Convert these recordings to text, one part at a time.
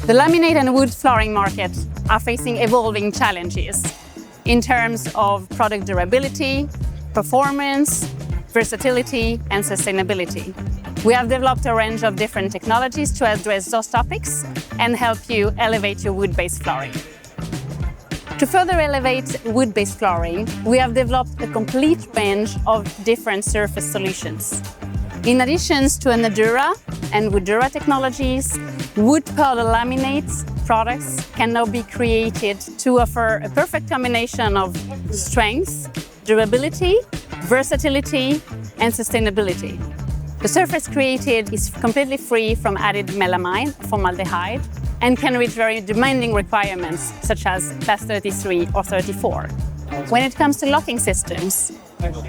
The laminate and wood flooring market are facing evolving challenges in terms of product durability, performance, versatility, and sustainability. We have developed a range of different technologies to address those topics and help you elevate your wood-based flooring. To further elevate wood-based flooring, we have developed a complete range of different surface solutions. In addition to Nadura and Woodura technologies, wood powder laminate products can now be created to offer a perfect combination of strength, durability, versatility, and sustainability. The surface created is completely free from added melamine, formaldehyde, and can reach very demanding requirements such as class 33 or 34. When it comes to locking systems,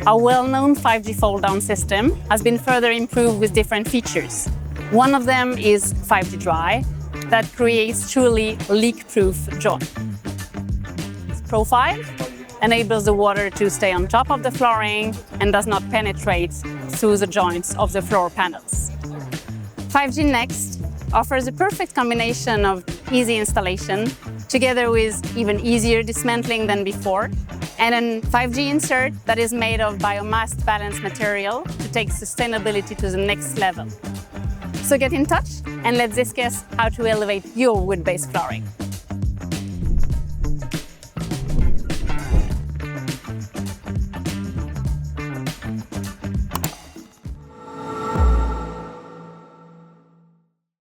our well-known 5G fold-down system has been further improved with different features. One of them is 5G Dry, that creates truly leak-proof joint. Its profile enables the water to stay on top of the flooring and does not penetrate through the joints of the floor panels. 5G Next offers a perfect combination of easy installation, together with even easier dismantling than before, and a 5G insert that is made of biomass-balanced material to take sustainability to the next level. So get in touch and let's discuss how to elevate your wood-based flooring.